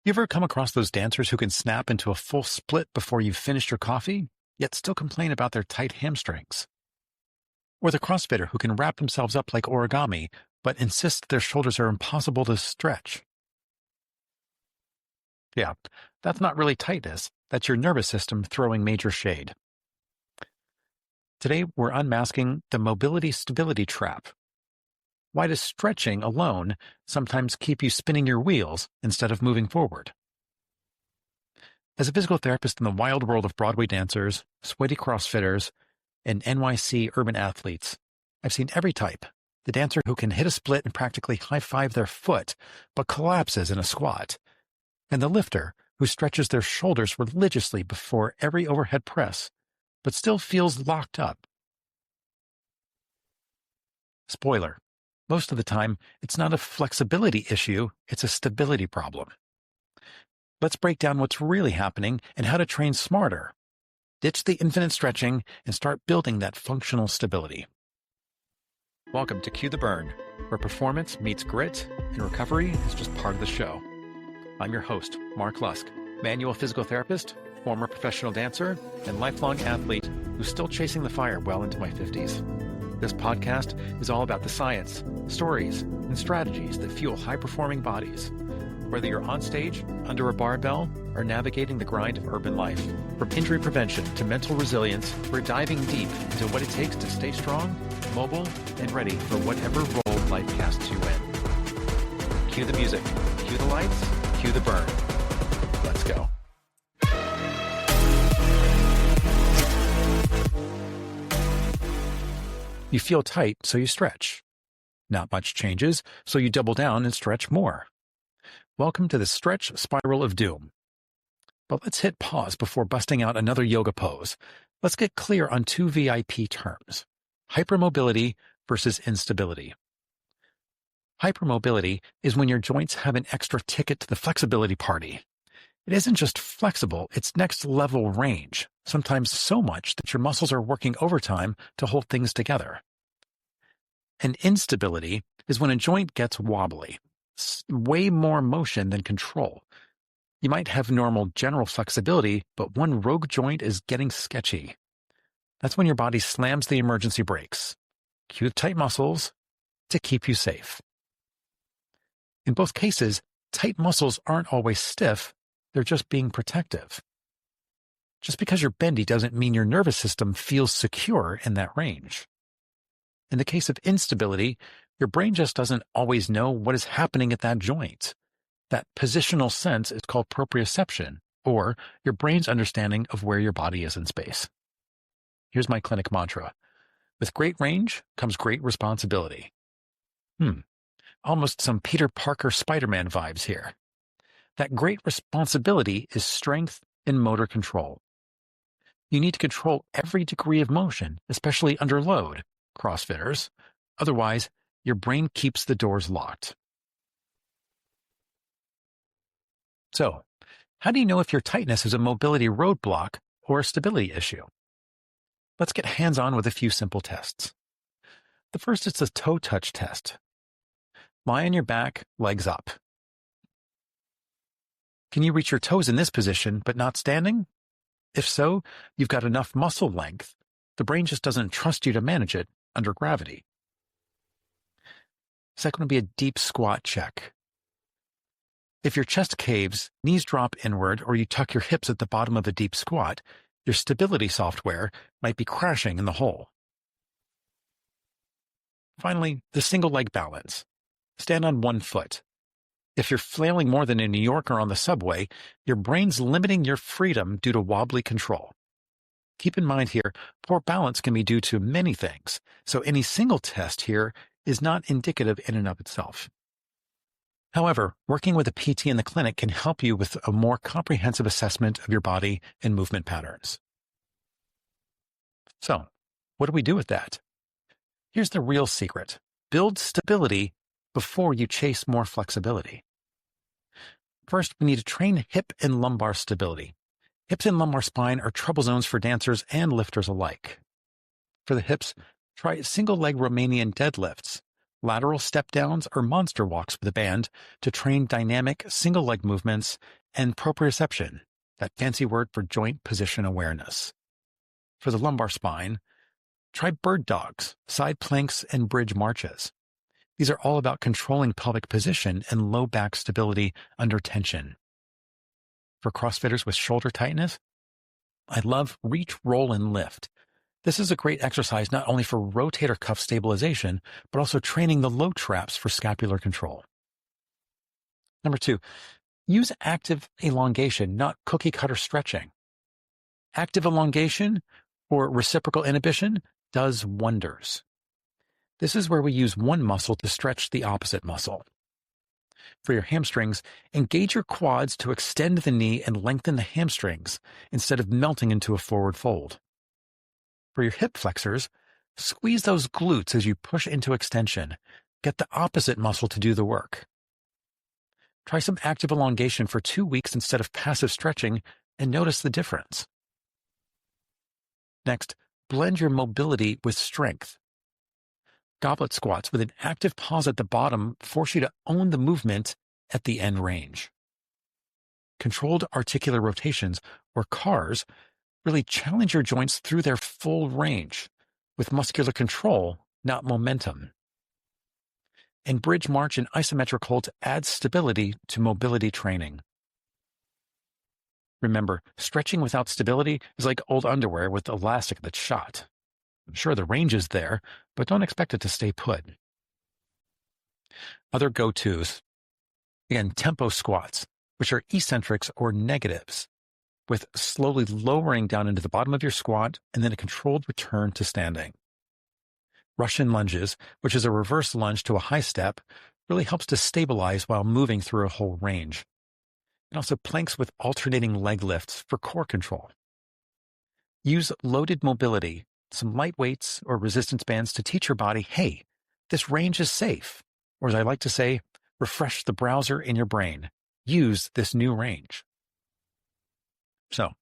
You ever come across those dancers who can snap into a full split before you've finished your coffee, yet still complain about their tight hamstrings? Or the CrossFitter who can wrap themselves up like origami, but insist their shoulders are impossible to stretch? Yeah, that's not really tightness. That's your nervous system throwing major shade. Today, we're unmasking the mobility stability trap. Why does stretching alone sometimes keep you spinning your wheels instead of moving forward? As a physical therapist in the wild world of Broadway dancers, sweaty CrossFitters, and NYC urban athletes, I've seen every type. The dancer who can hit a split and practically high-five their foot, but collapses in a squat. And the lifter who stretches their shoulders religiously before every overhead press, but still feels locked up. Spoiler. Most of the time, it's not a flexibility issue, it's a stability problem. Let's break down what's really happening and how to train smarter. Ditch the infinite stretching and start building that functional stability. Welcome to Cue the Burn, where performance meets grit and recovery is just part of the show. I'm your host, Mark Lusk, manual physical therapist, former professional dancer, and lifelong athlete who's still chasing the fire well into my 50s. This podcast is all about the science, stories, and strategies that fuel high-performing bodies. Whether you're on stage, under a barbell, or navigating the grind of urban life, from injury prevention to mental resilience, we're diving deep into what it takes to stay strong, mobile, and ready for whatever role life casts you in. Cue the music, cue the lights, cue the burn. Let's go. You feel tight, so you stretch. Not much changes, so you double down and stretch more. Welcome to the stretch spiral of doom. But let's hit pause before busting out another yoga pose. Let's get clear on two VIP terms: hypermobility versus instability. Hypermobility is when your joints have an extra ticket to the flexibility party. It isn't just flexible, it's next level range, sometimes so much that your muscles are working overtime to hold things together. And instability is when a joint gets wobbly, way more motion than control. You might have normal general flexibility, but one rogue joint is getting sketchy. That's when your body slams the emergency brakes. Cue tight muscles to keep you safe. In both cases, tight muscles aren't always stiff, they're just being protective. Just because you're bendy doesn't mean your nervous system feels secure in that range. In the case of instability, your brain just doesn't always know what is happening at that joint. That positional sense is called proprioception, or your brain's understanding of where your body is in space. Here's my clinic mantra. With great range comes great responsibility. Almost some Peter Parker Spider-Man vibes here. That great responsibility is strength and motor control. You need to control every degree of motion, especially under load, CrossFitters. Otherwise, your brain keeps the doors locked. So, how do you know if your tightness is a mobility roadblock or a stability issue? Let's get hands-on with a few simple tests. The first is the toe touch test. Lie on your back, legs up. Can you reach your toes in this position but not standing? If so, you've got enough muscle length. The brain just doesn't trust you to manage it under gravity. Second would be a deep squat check. If your chest caves, knees drop inward, or you tuck your hips at the bottom of a deep squat, your stability software might be crashing in the hole. Finally, the single leg balance. Stand on one foot. If you're flailing more than a New Yorker on the subway, your brain's limiting your freedom due to wobbly control. Keep in mind here, poor balance can be due to many things, so any single test here is not indicative in and of itself. However, working with a PT in the clinic can help you with a more comprehensive assessment of your body and movement patterns. So, what do we do with that? Here's the real secret. Build stability before you chase more flexibility. First, we need to train hip and lumbar stability. Hips and lumbar spine are trouble zones for dancers and lifters alike. For the hips, try single leg Romanian deadlifts, lateral step downs or monster walks with a band to train dynamic single leg movements, and proprioception, that fancy word for joint position awareness. For the lumbar spine, try bird dogs, side planks, and bridge marches. These are all about controlling pelvic position and low back stability under tension. For CrossFitters with shoulder tightness, I love reach, roll, and lift. This is a great exercise not only for rotator cuff stabilization, but also training the low traps for scapular control. Number 2, use active elongation, not cookie cutter stretching. Active elongation, or reciprocal inhibition, does wonders. This is where we use one muscle to stretch the opposite muscle. For your hamstrings, engage your quads to extend the knee and lengthen the hamstrings instead of melting into a forward fold. For your hip flexors, squeeze those glutes as you push into extension. Get the opposite muscle to do the work. Try some active elongation for 2 weeks instead of passive stretching and notice the difference. Next, blend your mobility with strength. Goblet squats with an active pause at the bottom force you to own the movement at the end range. Controlled articular rotations, or CARs, really challenge your joints through their full range, with muscular control, not momentum. And bridge march and isometric holds add stability to mobility training. Remember, stretching without stability is like old underwear with elastic that's shot. Sure, the range is there, but don't expect it to stay put. Other go-tos. Again, tempo squats, which are eccentrics or negatives, with slowly lowering down into the bottom of your squat and then a controlled return to standing. Russian lunges, which is a reverse lunge to a high step, really helps to stabilize while moving through a whole range. And also planks with alternating leg lifts for core control. Use loaded mobility, some light weights or resistance bands to teach your body, hey, this range is safe. Or as I like to say, refresh the browser in your brain. Use this new range. So,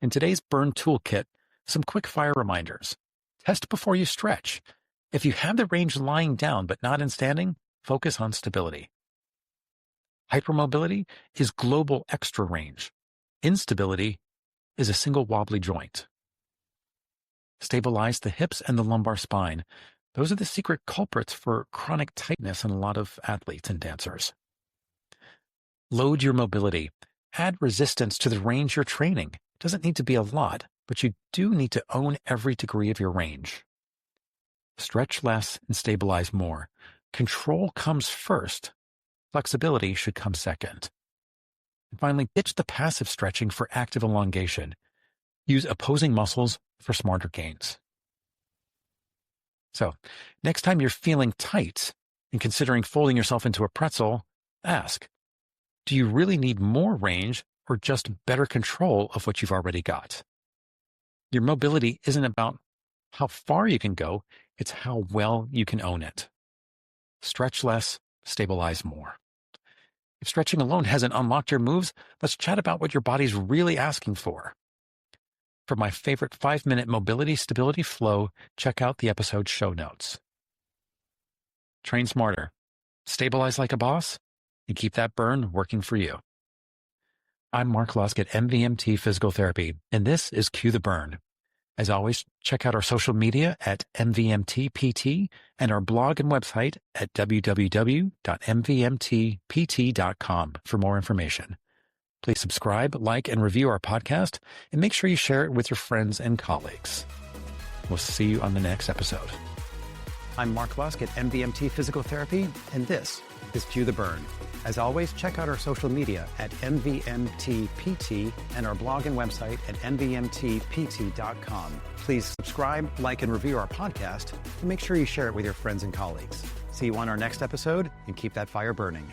in today's Burn Toolkit, some quick fire reminders. Test before you stretch. If you have the range lying down but not in standing, focus on stability. Hypermobility is global extra range. Instability is a single wobbly joint. Stabilize the hips and the lumbar spine. Those are the secret culprits for chronic tightness in a lot of athletes and dancers. Load your mobility. Add resistance to the range you're training. It doesn't need to be a lot, but you do need to own every degree of your range. Stretch less and stabilize more. Control comes first. Flexibility should come second. And finally, ditch the passive stretching for active elongation. Use opposing muscles for smarter gains. So, next time you're feeling tight and considering folding yourself into a pretzel, ask, do you really need more range or just better control of what you've already got? Your mobility isn't about how far you can go, it's how well you can own it. Stretch less, stabilize more. If stretching alone hasn't unlocked your moves, let's chat about what your body's really asking for. For my favorite 5-minute mobility stability flow, check out the episode's show notes. Train smarter, stabilize like a boss, and keep that burn working for you. I'm Mark Lusk at MVMT Physical Therapy, and this is Cue the Burn. As always, check out our social media at MVMTPT and our blog and website at www.mvmtpt.com for more information. Please subscribe, like, and review our podcast, and make sure you share it with your friends and colleagues. We'll see you on the next episode. I'm Mark Lusk at MVMT Physical Therapy, and this is Cue the Burn. As always, check out our social media at MVMTPT and our blog and website at mvmtpt.com. Please subscribe, like, and review our podcast, and make sure you share it with your friends and colleagues. See you on our next episode, and keep that fire burning.